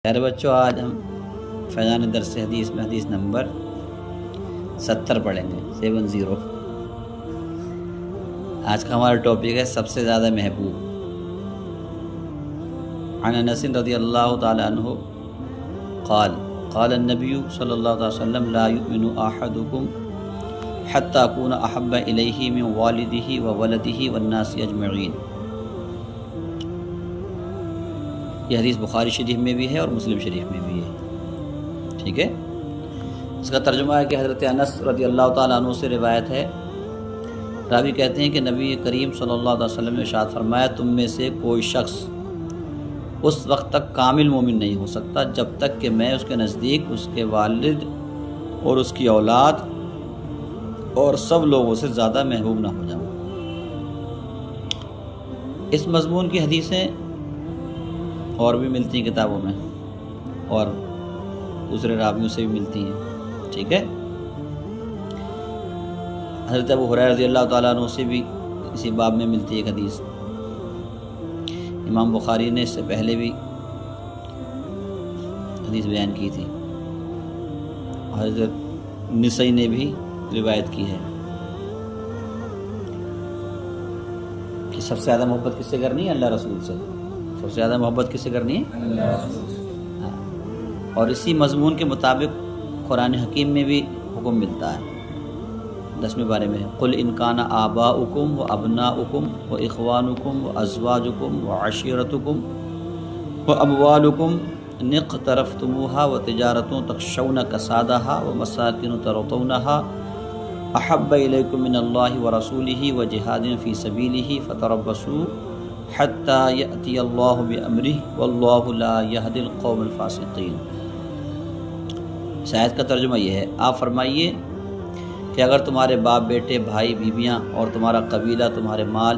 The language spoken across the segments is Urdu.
پیارے بچوں، آج ہم فیضان درس حدیث میں حدیث نمبر 70 پڑھیں گے 70۔ آج کا ہمارا ٹاپک ہے سب سے زیادہ محبوب۔ عن انس رضی اللہ تعالی عنہ قال قال النبی صلی اللہ علیہ وسلم لا یؤمن احدکم حتی اکون احب الیہ من والدہ وولدہ والناس اجمعین۔ یہ حدیث بخاری شریف میں بھی ہے اور مسلم شریف میں بھی ہے، ٹھیک ہے۔ اس کا ترجمہ ہے کہ حضرت انس رضی اللہ تعالیٰ عنہ سے روایت ہے، راوی کہتے ہیں کہ نبی کریم صلی اللہ علیہ وسلم نے ارشاد فرمایا، تم میں سے کوئی شخص اس وقت تک کامل مومن نہیں ہو سکتا جب تک کہ میں اس کے نزدیک اس کے والد اور اس کی اولاد اور سب لوگوں سے زیادہ محبوب نہ ہو جاؤں۔ اس مضمون کی حدیثیں اور بھی ملتی ہیں کتابوں میں اور دوسرے راویوں سے بھی ملتی ہیں، ٹھیک ہے۔ حضرت ابو ہریرہ رضی اللہ تعالیٰ عنہ سے بھی اسی باب میں ملتی ہے ایک حدیث۔ امام بخاری نے اس سے پہلے بھی حدیث بیان کی تھی، حضرت نسائی نے بھی روایت کی ہے کہ سب سے زیادہ محبت کس سے کرنی ہے؟ اللہ رسول سے۔ سب سے زیادہ محبت کس سے کرنی ہے؟ اللہ رسول سے۔ اور اسی مضمون کے مطابق قرآن حکیم میں بھی حکم ملتا ہے 10ویں بارے میں، قل ان کان آباؤکم و ابناؤکم و اخوانکم و ازواجکم و عشیرتکم و اموالکم اقترفتموها و تجارت تخشون کسادها و مساکن ترضونها احب الیکم من اللہ و رسولہ و جہاد فی سبیلہ فتربصوا حتی یأتی اللہ بامرہ واللہ لا یہدی القوم الفاسقین۔ اس آیت کا ترجمہ یہ ہے، آپ فرمائیے کہ اگر تمہارے باپ بیٹے بھائی بیویاں اور تمہارا قبیلہ تمہارے مال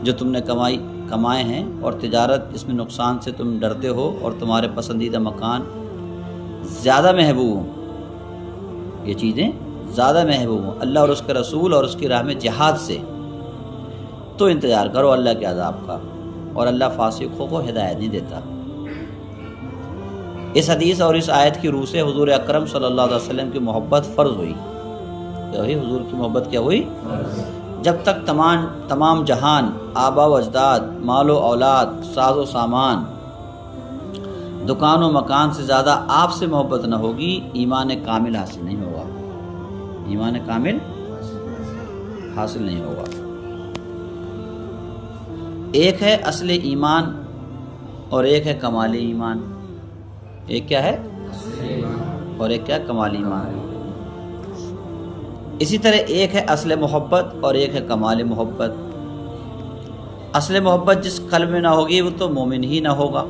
جو تم نے کمائے ہیں اور تجارت جس میں نقصان سے تم ڈرتے ہو اور تمہارے پسندیدہ مکان زیادہ محبوب ہوں، یہ چیزیں زیادہ محبوب ہوں اللہ اور اس کے رسول اور اس کی راہ میں جہاد سے، تو انتظار کرو اللہ کے عذاب کا، اور اللہ فاسقوں کو ہدایت نہیں دیتا۔ اس حدیث اور اس آیت کی روح سے حضور اکرم صلی اللہ علیہ وسلم کی محبت فرض ہوئی۔ حضور کی محبت کیا ہوئی؟ جب تک تمام جہان، آبا و اجداد، مال و اولاد، ساز و سامان، دکان و مکان سے زیادہ آپ سے محبت نہ ہوگی، ایمان کامل حاصل نہیں ہوگا، ایمان کامل حاصل نہیں ہوگا۔ ایک ہے اصل ایمان اور ایک ہے کمال ایمان۔ ایک کیا ہے؟ اور ایک کیا؟ کمال ایمان۔ اسی طرح ایک ہے اصل محبت اور ایک ہے کمال محبت۔ اصل محبت جس قلب میں نہ ہوگی وہ تو مومن ہی نہ ہوگا،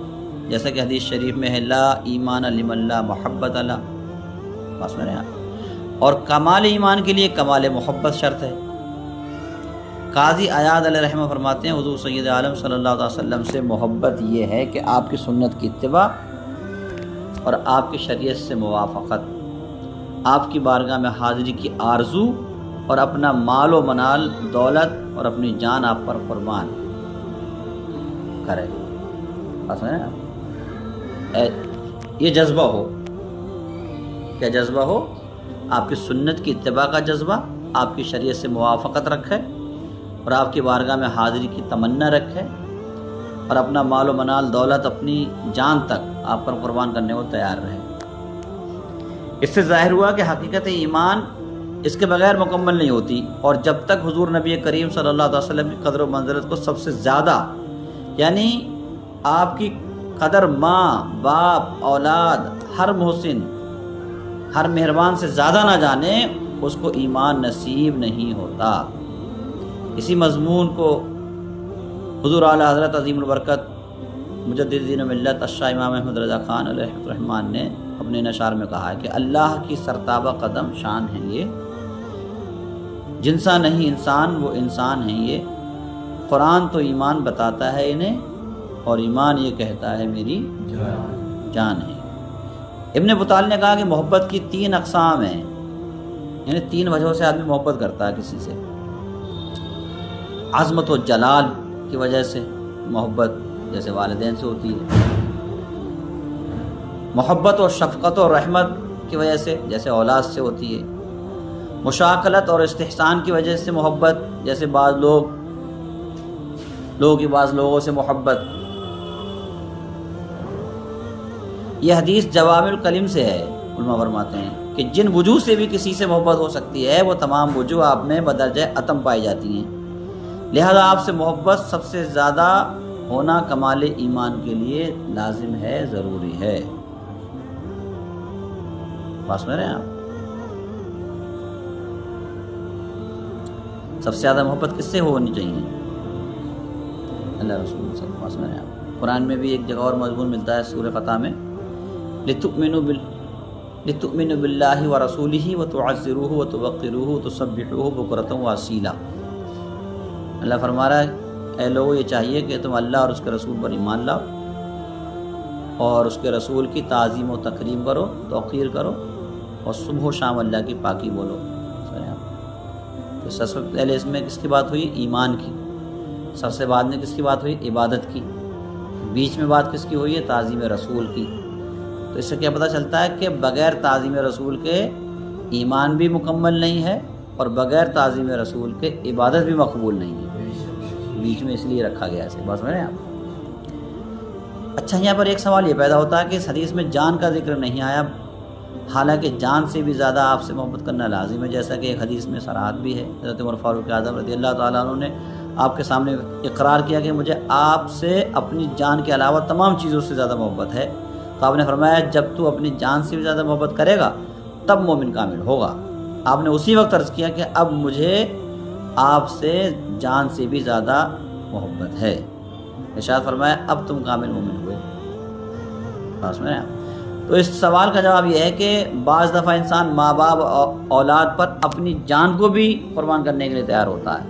جیسا کہ حدیث شریف میں ہے، لا ایمان لمن لا محبت لا، بس میں اور کمال ایمان کے لیے کمال محبت شرط ہے۔ قاضی عیاض علیہ رحمہ فرماتے ہیں، حضور سید عالم صلی اللہ علیہ وسلم سے محبت یہ ہے کہ آپ کی سنت کی اتباع اور آپ کی شریعت سے موافقت، آپ کی بارگاہ میں حاضری کی آرزو اور اپنا مال و منال، دولت اور اپنی جان آپ پر قربان کرے، یہ جذبہ ہو۔ کیا جذبہ ہو؟ آپ کی سنت کی اتباع کا جذبہ، آپ کی شریعت سے موافقت رکھے اور آپ کی بارگاہ میں حاضری کی تمنا رکھے اور اپنا مال و منال، دولت، اپنی جان تک آپ پر قربان کرنے کو تیار رہے۔ اس سے ظاہر ہوا کہ حقیقت ایمان اس کے بغیر مکمل نہیں ہوتی، اور جب تک حضور نبی کریم صلی اللہ علیہ وسلم کی قدر و منزلت کو سب سے زیادہ، یعنی آپ کی قدر ماں باپ اولاد، ہر محسن ہر مہربان سے زیادہ نہ جانے، اس کو ایمان نصیب نہیں ہوتا۔ اسی مضمون کو حضور اعلی حضرت عظیم البرکت مجدد دین و ملت الشاہ امام احمد رضا خان علیہ الرحمن نے اپنے نشار میں کہا ہے کہ اللہ کی سرتابہ قدم شان ہے یہ، جنسا نہیں انسان وہ انسان ہیں یہ، قرآن تو ایمان بتاتا ہے انہیں اور ایمان یہ کہتا ہے میری جان ہے۔ ابن بطال نے کہا کہ محبت کی 3 اقسام ہیں، یعنی 3 وجہوں سے آدمی محبت کرتا ہے کسی سے۔ عظمت و جلال کی وجہ سے محبت جیسے والدین سے ہوتی ہے، محبت اور شفقت اور رحمت کی وجہ سے جیسے اولاد سے ہوتی ہے، مشاکلت اور استحسان کی وجہ سے محبت جیسے بعض لوگوں کی بعض لوگوں سے محبت۔ یہ حدیث جوامع الکلم سے ہے۔ علماء فرماتے ہیں کہ جن وجوہ سے بھی کسی سے محبت ہو سکتی ہے وہ تمام وجوہ آپ میں بدرجہ اتم پائی جاتی ہیں، لہذا آپ سے محبت سب سے زیادہ ہونا کمال ایمان کے لیے لازم ہے، ضروری ہے۔ پاس میں رہے آپ، سب سے زیادہ محبت کس سے ہونی چاہیے؟ اللہ رسول صلی اللہ علیہ وسلم۔ قرآن میں بھی ایک جگہ اور مضمون ملتا ہے سورہ فتح میں، لِتُؤْمِنُوا بِاللَّهِ وَرَسُولِهِ وَتُعَزِّرُوهُ وَتُوَقِّرُوهُ وَتُسَبِّحُوهُ بُكْرَةً وَأَصِيلًا۔ اللہ فرما رہا ہے اے لوگو یہ چاہیے کہ تم اللہ اور اس کے رسول پر ایمان لاؤ اور اس کے رسول کی تعظیم و تکریم کرو، توقیر کرو، اور صبح و شام اللہ کی پاکی بولو۔ تو سب سے پہلے اس میں کس کی بات ہوئی؟ ایمان کی۔ سب سے بعد میں کس کی بات ہوئی؟ عبادت کی۔ بیچ میں بات کس کی ہوئی ہے؟ تعظیم رسول کی۔ تو اس سے کیا پتہ چلتا ہے کہ بغیر تعظیم رسول کے ایمان بھی مکمل نہیں ہے اور بغیر تعظیم رسول کے عبادت بھی مقبول نہیں ہے۔ بیچ میں اس لیے رکھا گیا ہے، بات سمجھ رہے ہیں آپ؟ اچھا، یہاں پر ایک سوال یہ پیدا ہوتا ہے کہ اس حدیث میں جان کا ذکر نہیں آیا، حالانکہ جان سے بھی زیادہ آپ سے محبت کرنا لازم ہے، جیسا کہ ایک حدیث میں صراحت بھی ہے۔ حضرت عمر فاروق اعظم رضی اللہ تعالیٰ عنہ نے آپ کے سامنے اقرار کیا کہ مجھے آپ سے اپنی جان کے علاوہ تمام چیزوں سے زیادہ محبت ہے، تو آپ نے فرمایا جب تو اپنی جان سے بھی زیادہ محبت کرے گا تب مومن کامل ہوگا۔ آپ نے اسی وقت عرض کیا کہ اب مجھے آپ سے جان سے بھی زیادہ محبت ہے، ارشاد فرمایا اب تم کامل مومن ہوئے۔ خاص میں تو اس سوال کا جواب یہ ہے کہ بعض دفعہ انسان ماں باپ اولاد پر اپنی جان کو بھی قربان کرنے کے لیے تیار ہوتا ہے،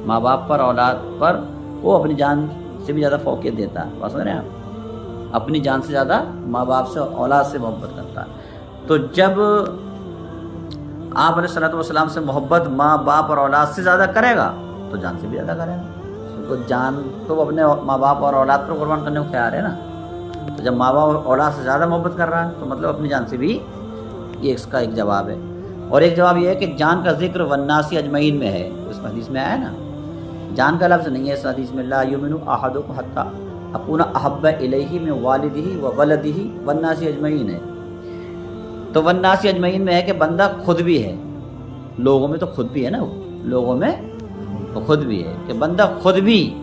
ماں باپ پر اولاد پر وہ اپنی جان سے بھی زیادہ فوقیت دیتا ہے، بات سمجھ رہے ہیں آپ؟ اپنی جان سے زیادہ ماں باپ سے اولاد سے محبت کرتا ہے۔ تو جب آپ علیہ الصلوۃ والسلام سے محبت ماں باپ اور اولاد سے زیادہ کرے گا تو جان سے بھی زیادہ کرے گا، تو جان تو وہ اپنے ماں باپ اور اولاد پر قربان کرنے کو تیار ہے نا۔ تو جب ماں باپ اور اولاد سے زیادہ محبت کر رہا ہے تو مطلب اپنی جان سے بھی، یہ اس کا ایک جواب ہے۔ اور ایک جواب یہ ہے کہ جان کا ذکر والناس اجمعین میں ہے، اس حدیث میں آیا نا، جان کا لفظ نہیں ہے اس حدیث میں، لا یؤمن احدکم حتی اکون احب الیہ من والدہ وولدہ والناس اجمعین ہے۔ تو والناس اجمعین میں ہے کہ بندہ خود بھی ہے، لوگوں میں تو خود بھی ہے نا، لوگوں میں تو خود بھی ہے کہ بندہ خود بھی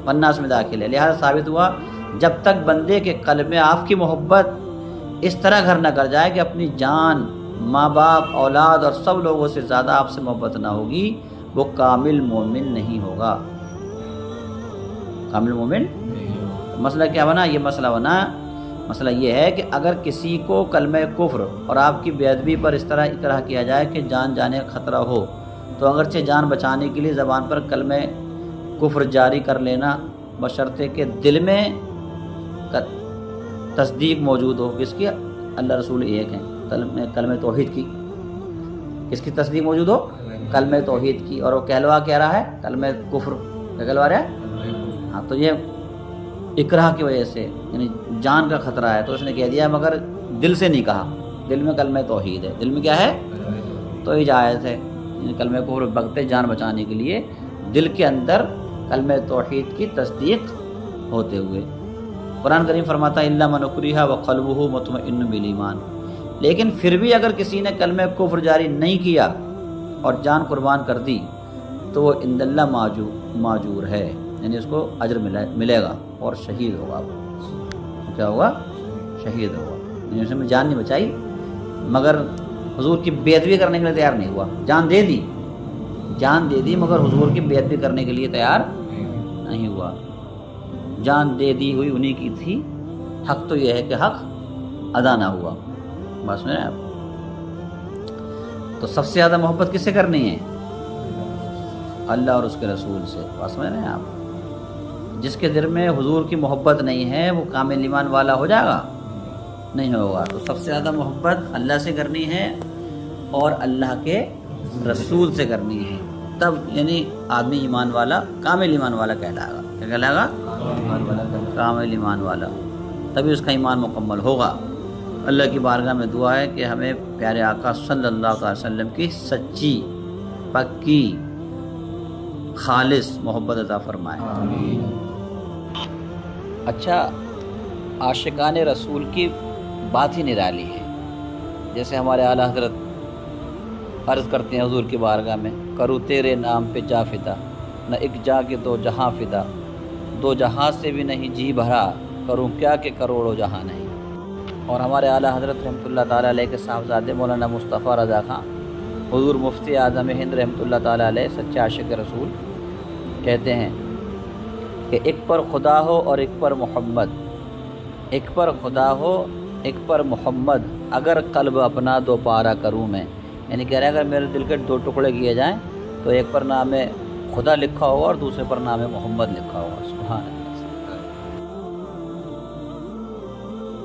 والناس میں داخل ہے۔ لہذا ثابت ہوا جب تک بندے کے قلب میں آپ کی محبت اس طرح گھر نہ کر جائے کہ اپنی جان، ماں باپ، اولاد اور سب لوگوں سے زیادہ آپ سے محبت نہ ہوگی، وہ کامل مومن نہیں ہوگا۔ کامل مومن مسئلہ کیا بنا؟ یہ مسئلہ بنا، مسئلہ یہ ہے کہ اگر کسی کو کلمہ کفر اور آپ کی بے ادبی پر اس طرح اکراہ کیا جائے کہ جان جانے کا خطرہ ہو، تو اگرچہ جان بچانے کے لیے زبان پر کلمہ کفر جاری کر لینا، بشرطے کہ دل میں تصدیق موجود ہو، کس کی؟ اللہ رسول ایک ہیں، کلمہ توحید کی، کس کی تصدیق موجود ہو؟ کلمہ توحید کی، اور وہ کہلوا کہہ رہا ہے کلمہ کفر، کیا کہلوا رہا ہے؟ ہاں، تو یہ اکراہ کی وجہ سے یعنی جان کا خطرہ ہے تو اس نے کہہ دیا، مگر دل سے نہیں کہا، دل میں کلمہ توحید ہے، دل میں کیا ہے؟ تو اجازت ہے، یعنی کلمہ کفر بغتے جان بچانے کے لیے دل کے اندر کلمہ توحید کی تصدیق ہوتے ہوئے۔ قرآن کریم فرماتا ہے الا من اکرہ وقلبہ مطمئن بالایمان، لیکن پھر بھی اگر کسی نے کلمہ کفر جاری نہیں کیا اور جان قربان کر دی تو وہ عند اللہ ماجور ہے، یعنی اس کو اجر ملے گا اور شہید ہوگا۔ وہ کیا ہوگا؟ شہید ہوگا، یعنی اس نے جان نہیں بچائی مگر حضور کی بے ادبی کرنے کے لیے تیار نہیں ہوا، جان دے دی مگر حضور کی بے ادبی کرنے کے لیے تیار نہیں ہوا۔ جان دے دی ہوئی انہی کی تھی، حق تو یہ ہے کہ حق ادا نہ ہوا۔ بس میں آپ تو سب سے زیادہ محبت کس سے کرنی ہے؟ اللہ اور اس کے رسول سے۔ بس میں آپ جس کے دل میں حضور کی محبت نہیں ہے وہ کامل ایمان والا ہو جائے گا؟ نہیں ہوگا۔ تو سب سے زیادہ محبت اللہ سے کرنی ہے اور اللہ کے رسول سے کرنی ہے، تب یعنی آدمی ایمان والا، کامل ایمان والا کہلائے گا۔ کیا کہلائے گا؟ کامل ایمان والا، تبھی اس کا ایمان مکمل ہوگا۔ اللہ کی بارگاہ میں دعا ہے کہ ہمیں پیارے آقا صلی اللہ علیہ وسلم کی سچی پکی خالص محبت عطا فرمائے. اچھا، عاشقان رسول کی بات ہی نرالی ہے. جیسے ہمارے اعلیٰ حضرت عرض کرتے ہیں حضور کی بارگاہ میں، کروں تیرے نام پہ جا فدا، نہ ایک جا کے دو جہاں فدا، دو جہاں سے بھی نہیں جی بھرا، کروں کیا کہ کروڑوں جہاں نہیں. اور ہمارے اعلیٰ حضرت رحمۃ اللہ تعالیٰ علیہ کے صاحبزادے مولانا مصطفیٰ رضا خان حضور مفتی اعظم ہند رحمۃ اللہ تعالیٰ علیہ سچے عاشق رسول کہتے ہیں کہ ایک پر خدا ہو اور ایک پر محمد، ایک پر خدا ہو ایک پر محمد، اگر قلب اپنا دو پارا کروں میں. یعنی کہہ رہے ہیں اگر میرے دل کے دو ٹکڑے کیے جائیں تو ایک پر نام خدا لکھا ہوگا اور دوسرے پر نام محمد لکھا ہوگا. سبحان اللہ.